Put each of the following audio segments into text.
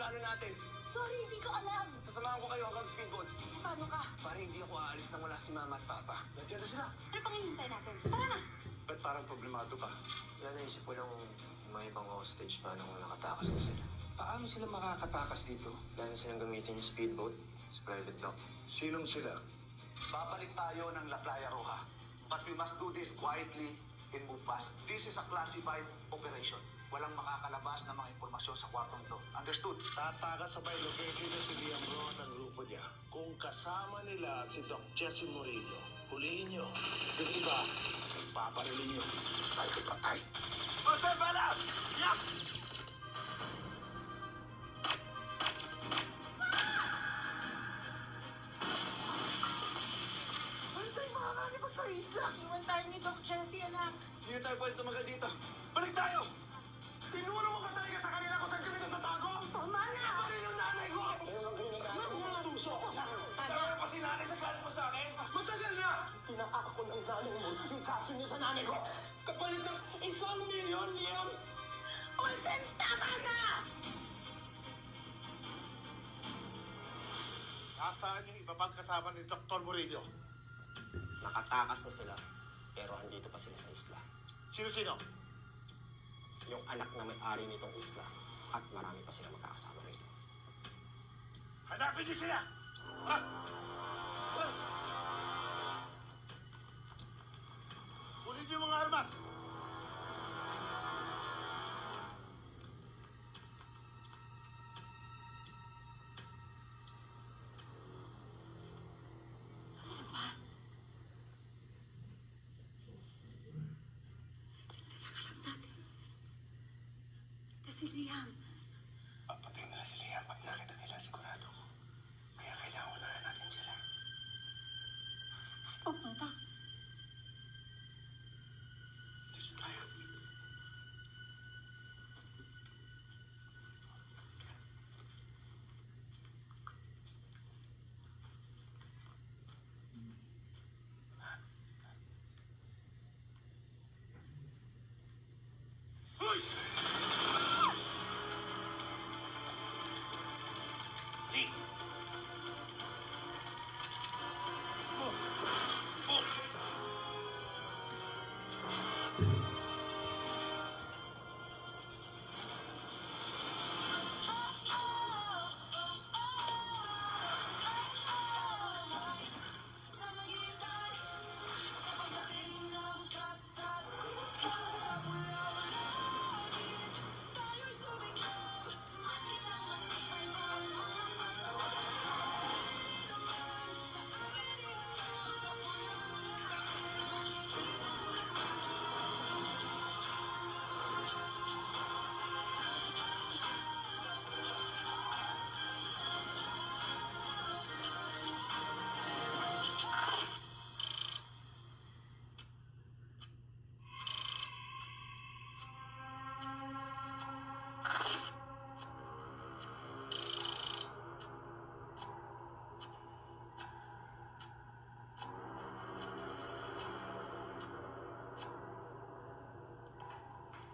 plano natin. Sorry, hindi ko alam. Sasamahan ko kayo hanggang speedboat. Paano ka? Para hindi ako aalis nang wala si Mama at Papa. Nandiyan na sila. Ano pang hinihintay natin? Tara na! Ba't parang problemado ka? Wala naisip ko lang may ibang hostage paano kung nakatakas na sila. Paano sila makakatakas dito? Dahil silang gamitin yung speedboat sa private dock. Sinong sila? Babalik tayo ng La Playa Roja. But we must do this quietly and move fast. This is a classified operation. Walang makakalabas na mga impormasyon sa kwartong to. Understood? Tatakas sa by location na si Liam Ro at ang grupo niya. Kung kasama nila si Doc Jesse Murillo, huliin nyo. Yung iba, paparilin nyo. Tayo patay. Master Bala! Yak! Ano tayo makakalipas sa isla? Iwan tayo ni Doc Jessie, anak. Hindi na tayo pwede tumagal dito. Balik tayo! Tinuro mo ka talaga sa kanila kung saan kami natatago? Tama na! Ano yung nanay ko? Ano kung mga tuso? Tama pa si nanay sa galit mo sa akin? Matagal na! Tinakak ako ng nanay mo yung kaso niya sa nanay ko. Kapalit ng 1,000,000, Liam! Olsen, tama na! Nasaan yung iba pang kasama ni Dr. Murillo? Nakatakas na sila, pero andito pa sila sa isla. Sino-sino? Yung anak na may-ari nitong isla at marami pa sila magkakasama rito. Hanapin niyo sila! Kunin niyo yung mga armas! Ano ba? Ligtas ang alam natin. Ligtas si Liam. Patay nila si Liam pag nakita nila, sigurado ko. Kaya kailangan wala natin sila. Saan tayo pupunta? Dito tayo.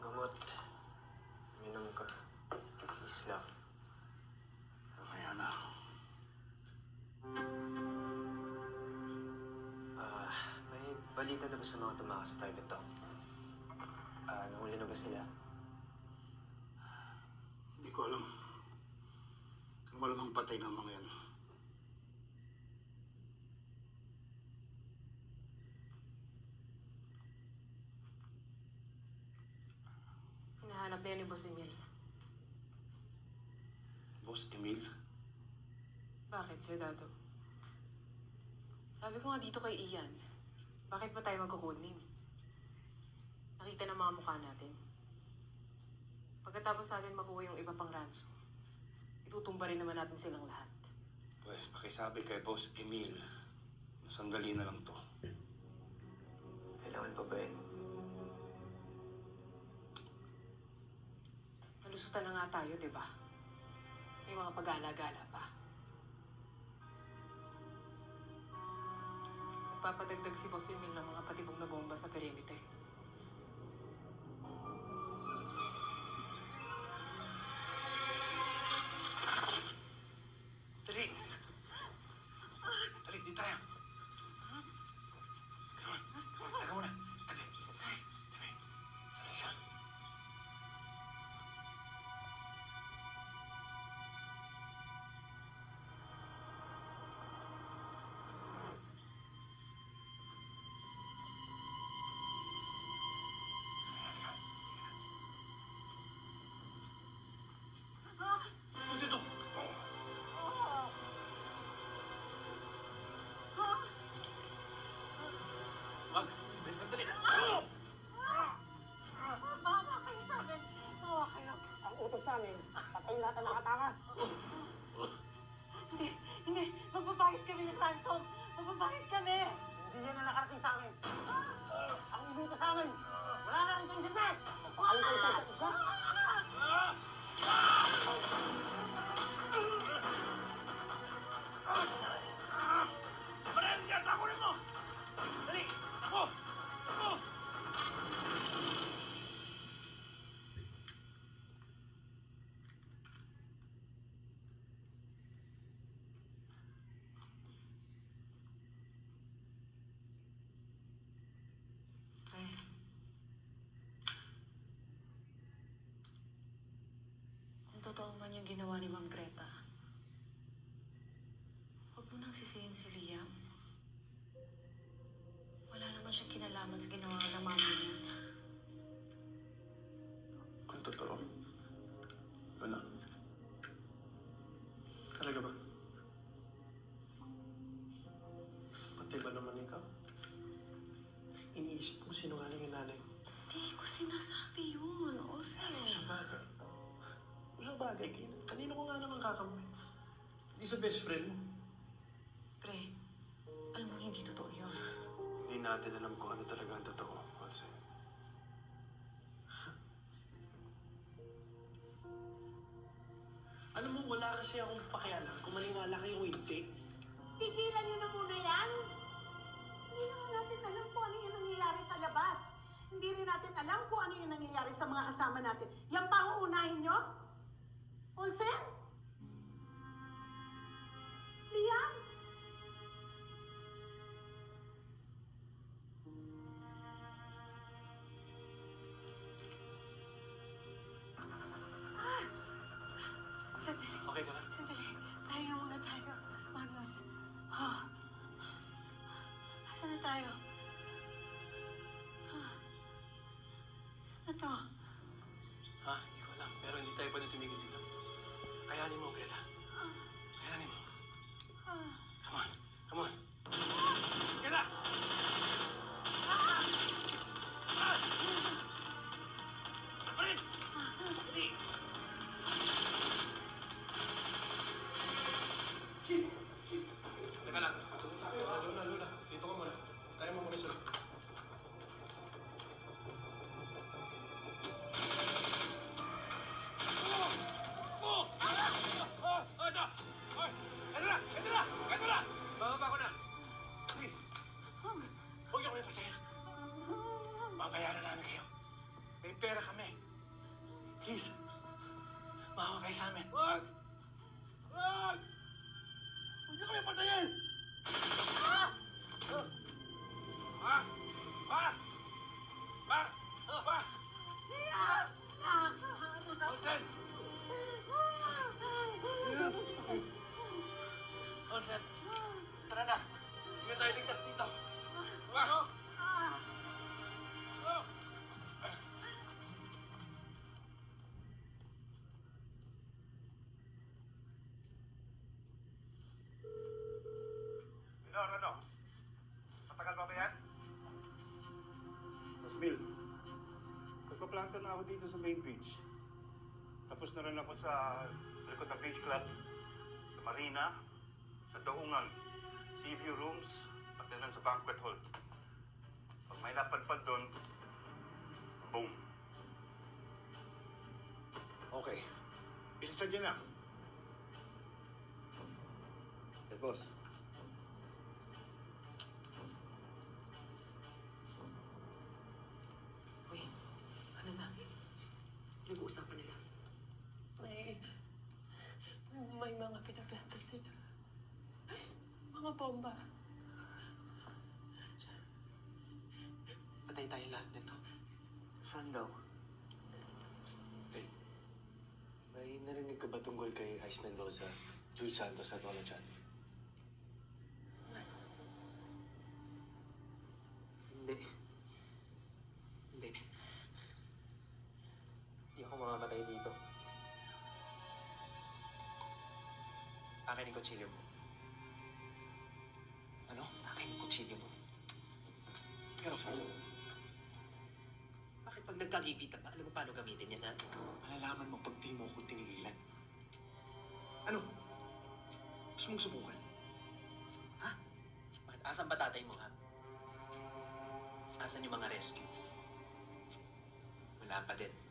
Gamot. Minom ka. Isla. Kaya na. May balita na ba sa mga tumakas sa private dock? Nahuli na ba sila? Hindi ko alam. Malamang patay ng mga yan. Hinahanap na yan ni Boss Emil. Boss Emil? Bakit, Sir Dado? Sabi ko nga dito kay Ian, bakit pa tayo magko-code name? Nakita ng mga mukha natin. Pagkatapos natin makuha yung iba pang ransom, itutumba rin naman natin silang lahat. Pues, pakisabi kay Boss Emil na sandali na lang to. Kailangan pa ba yun? Nalusutan na nga tayo, di ba? May mga pag-gala-gala pa. Nagpapadagdag si Boss Emil ng mga patibong na bomba sa perimeter. lahat ng nakatakas. Hindi, hindi. Magbabayad kami ng ransom. Magbabayad kami. Hindi yan ang nakarating sa amin. Ang inuto sa amin. Wala na rin kayong silbi. Ayaw kayo sa isa't isa. Pre. Kung totoo man yung ginawa ni Ma'am Greta, huwag mo nang sisihin si Liam. Wala naman siyang kinalaman sa ginawa ng mami niya. Kung totoo, wala. Talaga ba? Pati ba naman ikaw? Iniisip mo sinungaling yung nanay ko. Hindi ko sinasabi yun, Ose. Sa bagay. Sa bagay, kanino ko nga naman kakamay? Hindi sa best friend mo. Pre, alam mo hindi totoo yun. Hindi natin alam kung ano talaga ang totoo, Olsen. Alam mo, wala kasi akong pakialam kung maniwala kayo o hindi. Tigilan niyo na muna yan. Hindi naman natin alam kung ano yung nangyayari sa labas. Hindi rin natin alam kung ano yung nangyayari sa mga kasama natin. Yan pa ang uunahin niyo? Olsen? Liam? Sandali. Okay ka lang? Sandali. Tayo muna tayo. Magnus. Oh. Asan na tayo? Saan na to? Ha? Hindi ko alam. Pero hindi tayo pwede tumigil dito. Kayanin mo, Greta. Kayanin mo. Come on. Come on. Greta! Parin! Dali! Teka lang. Luna. Dito ka muna. Tayo mo muna sila. Bababa ko na! Please! Huwag niyo kami patayin. Babayaran namin kayo. May pera kami. Please! Mahawa kayo sa amin. Huwag! Huwag! Huwag niyo kami patayin! Ha? Ha? Ha? Ha? Olsen! Olsen! Tara na! Hindi tayo ligtas dito! Wow! Ano? Matagal pa ba yan? Mas Bill, nagpa-planta na ako dito sa main beach. Tapos na rin ako sa likod ng beach club, sa marina, sa daungan, sea view rooms, at din sa banquet hall. Pag may napadpad doon, boom. Okay. Bilisan niyo na. Yes, boss. Uy, ano na? Nag-uusapan nila. May mga pinaplanta sila. Mga bomba. Patay tayo lahat nito. Saan daw? Hey, may narinig ka ba tungkol kay Ice Mendoza, Jules Santos at Lola Chan? Hindi. Hindi. Hindi ako mamamatay dito. Akin yung kutsilyo mo. Ano? Akin yung kutsilyo mo. Pero, bakit pag nagkagipitan pa, alam mo paano gamitin yan, ha? Malalaman mo pag di mo ako tinigilan. Ano? Gusto mong subukan? Ha? Bakit asan ba tatay mo, ha? Asan yung mga rescue? Wala pa din.